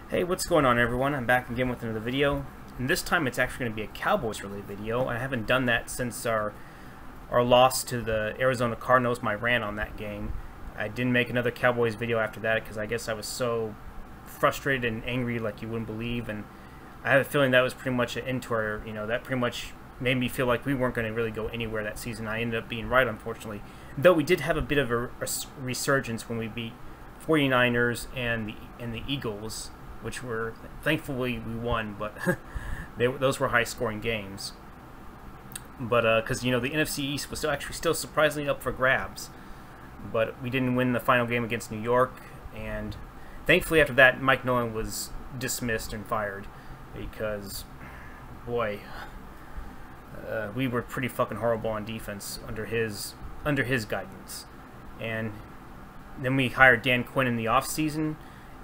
Hey, what's going on, everyone? I'm back again with another video, and this time it's actually going to be a Cowboys related video. I haven't done that since our loss to the Arizona Cardinals, my rant on that game. I didn't make another Cowboys video after that because I guess I was so frustrated and angry like you wouldn't believe, and I have a feeling that was pretty much an end to our, that pretty much made me feel like we weren't going to really go anywhere that season. I ended up being right, unfortunately, though we did have a bit of a resurgence when we beat 49ers and the Eagles, which were, thankfully we won, but those were high-scoring games. But because the NFC East was still surprisingly up for grabs, but we didn't win the final game against New York, and thankfully after that Mike Nolan was dismissed and fired because, boy, we were pretty fucking horrible on defense under his guidance. And then we hired Dan Quinn in the offseason.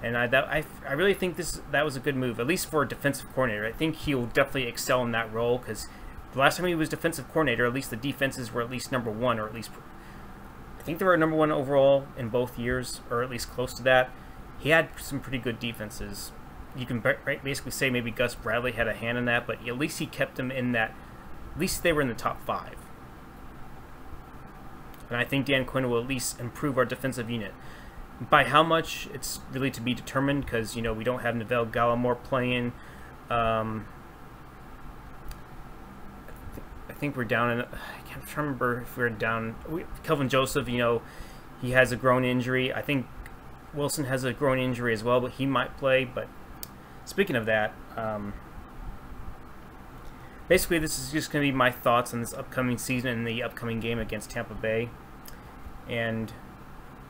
And I really think that was a good move, at least for a defensive coordinator. I think he'll definitely excel in that role because the last time he was defensive coordinator, at least the defenses were at least #1, or at least I think they were #1 overall in both years, or at least close to that. He had some pretty good defenses. You can basically say maybe Gus Bradley had a hand in that, but at least he kept them in that. At least they were in the top 5. And I think Dan Quinn will at least improve our defensive unit. By how much, it's really to be determined because, we don't have Neville Gallimore playing. I think we're down in, I can't remember if we're down. Kelvin Joseph, he has a groin injury. I think Wilson has a groin injury as well, but he might play. But speaking of that, basically this is just going to be my thoughts on this upcoming season and the upcoming game against Tampa Bay. And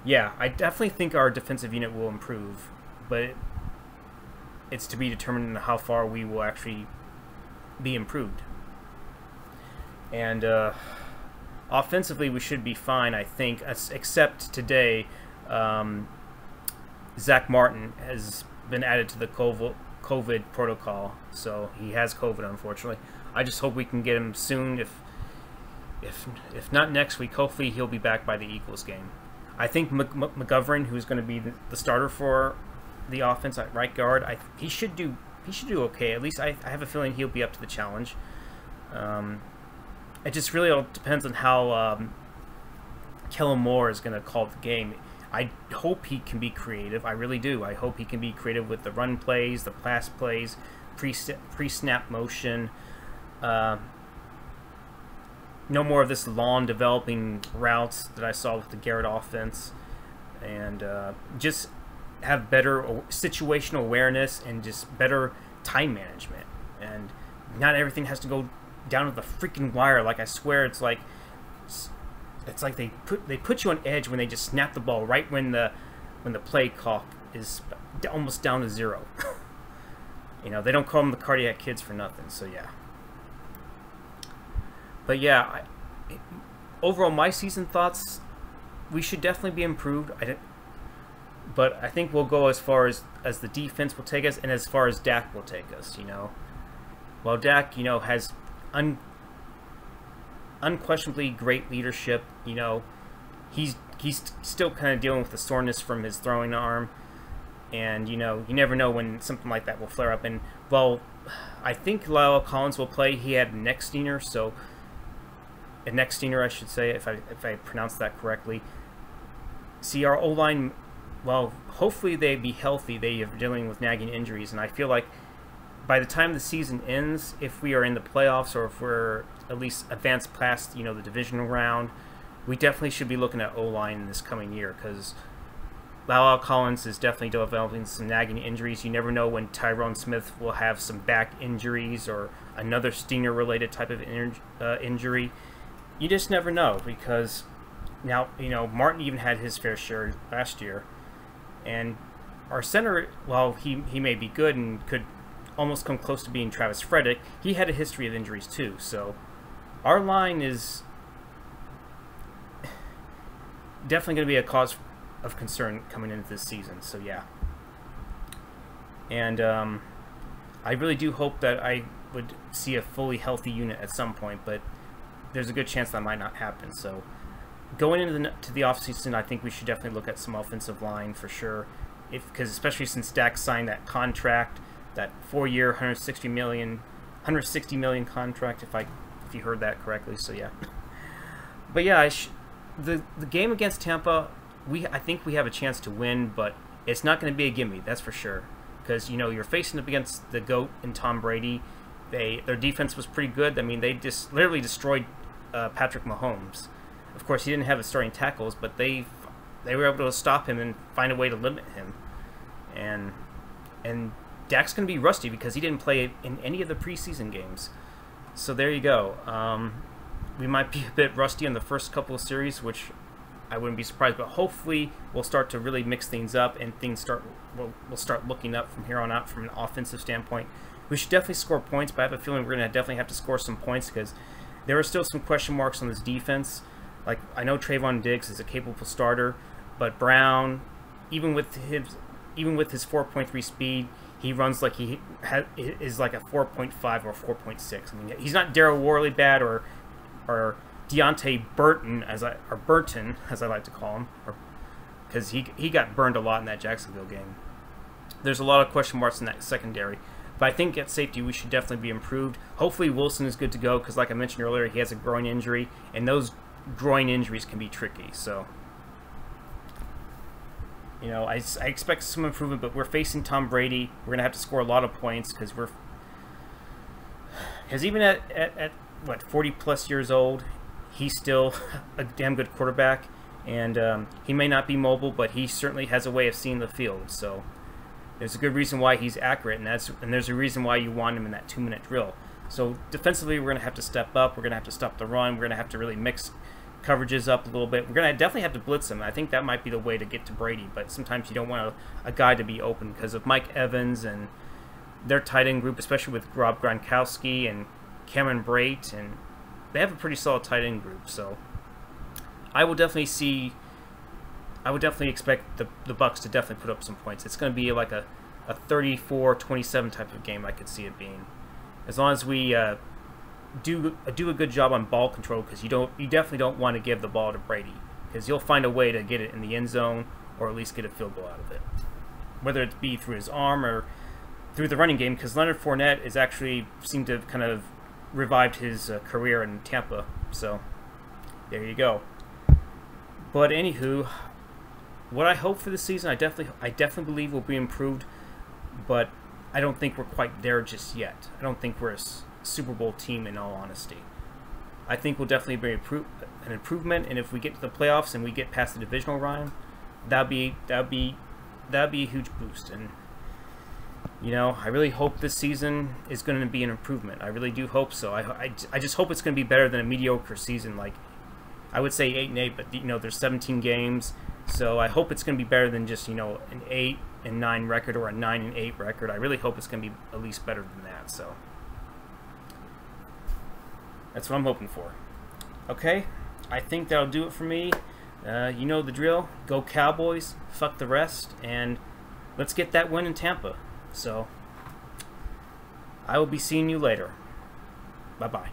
yeah, I definitely think our defensive unit will improve, but it's to be determined how far we will actually be improved. And offensively, we should be fine, I think, except today, Zach Martin has been added to the COVID protocol, so he has COVID, unfortunately. I just hope we can get him soon. If not next week, hopefully he'll be back by the Eagles game. I think McGovern, who's going to be the starter for the offense at right guard, he should do okay. At least I have a feeling he'll be up to the challenge. It just really all depends on how Kellen Moore is going to call the game. I hope he can be creative. I really do. I hope he can be creative with the run plays, the pass plays, pre-snap motion. No more of this long developing routes that I saw with the Garrett offense, and just have better situational awareness and just better time management. And not everything has to go down to the freaking wire. Like, I swear, it's like they put you on edge when they just snap the ball right when the play clock is almost down to 0. They don't call them the cardiac kids for nothing. So yeah. But yeah, overall, my season thoughts, we should definitely be improved. But I think we'll go as far as the defense will take us, and as far as Dak will take us. While Dak, has unquestionably great leadership. He's still kind of dealing with the soreness from his throwing arm, and you never know when something like that will flare up. And well, I think Lyle Collins will play. He had a neck stinger, so. A neck stinger, I should say, if I pronounced that correctly. See, our O-line, well, hopefully they be healthy. They are dealing with nagging injuries, and I feel like by the time the season ends, if we are in the playoffs or if we're at least advanced past, the divisional round, we definitely should be looking at O-line this coming year, because Lyle Collins is definitely developing some nagging injuries. You never know when Tyrone Smith will have some back injuries or another stinger-related type of injury. You just never know, because now, Martin even had his fair share last year. And our center, while he may be good and could almost come close to being Travis Frederick, he had a history of injuries too. So our line is definitely going to be a cause of concern coming into this season. So yeah. And I really do hope that I would see a fully healthy unit at some point, but there's a good chance that might not happen. So going into the offseason, I think we should definitely look at some offensive line for sure. because especially since Dak signed that contract, that 4-year, 160 million contract, if you heard that correctly. So yeah, but yeah, the game against Tampa, I think we have a chance to win, but it's not going to be a gimme, that's for sure. Because you're facing up against the GOAT and Tom Brady. Their defense was pretty good. I mean, they just literally destroyed Patrick Mahomes. Of course, he didn't have his starting tackles, but they were able to stop him and find a way to limit him. And Dak's going to be rusty because he didn't play in any of the preseason games. So there you go. We might be a bit rusty in the first couple of series, which I wouldn't be surprised. But hopefully, we'll start to really mix things up, and things we'll start looking up from here on out from an offensive standpoint. We should definitely score points, but I have a feeling we're going to definitely have to score some points because there are still some question marks on this defense. Like, I know Trayvon Diggs is a capable starter, but Brown, even with his 4.3 speed, he runs like he is like a 4.5 or 4.6. I mean, he's not Darryl Worley bad or Deontay Burton, as I like to call him, because he got burned a lot in that Jacksonville game. There's a lot of question marks in that secondary. But I think at safety we should definitely be improved. Hopefully Wilson is good to go because, like I mentioned earlier, he has a groin injury, and those groin injuries can be tricky. So, I expect some improvement, but we're facing Tom Brady. We're going to have to score a lot of points because even at what, 40-plus years old, he's still a damn good quarterback, and he may not be mobile, but he certainly has a way of seeing the field. So there's a good reason why he's accurate, and there's a reason why you want him in that 2-minute drill. So defensively, we're going to have to step up. We're going to have to stop the run. We're going to have to really mix coverages up a little bit. We're going to definitely have to blitz him. I think that might be the way to get to Brady, but sometimes you don't want a guy to be open because of Mike Evans and their tight end group, especially with Rob Gronkowski and Cameron Brate, and they have a pretty solid tight end group. So I would definitely expect the Bucs to definitely put up some points. It's going to be like a 34-27 type of game. I could see it being, as long as we do a good job on ball control, because you definitely don't want to give the ball to Brady, because you'll find a way to get it in the end zone or at least get a field goal out of it, whether it be through his arm or through the running game. Because Leonard Fournette is actually seemed to have kind of revived his career in Tampa. So there you go. But anywho, what I hope for the season, I definitely believe will be improved, but I don't think we're quite there just yet. I don't think we're a Super Bowl team, in all honesty. I think we'll definitely be an improvement, and if we get to the playoffs and we get past the divisional round, that'd be a huge boost. And I really hope this season is going to be an improvement. I really do hope so. I just hope it's going to be better than a mediocre season. Like, I would say 8-8, but there's 17 games, so I hope it's going to be better than just an 8-9 record or a 9-8 record. I really hope it's going to be at least better than that. So that's what I'm hoping for. Okay, I think that'll do it for me. You know the drill. Go Cowboys, fuck the rest, and let's get that win in Tampa. So I will be seeing you later. Bye-bye.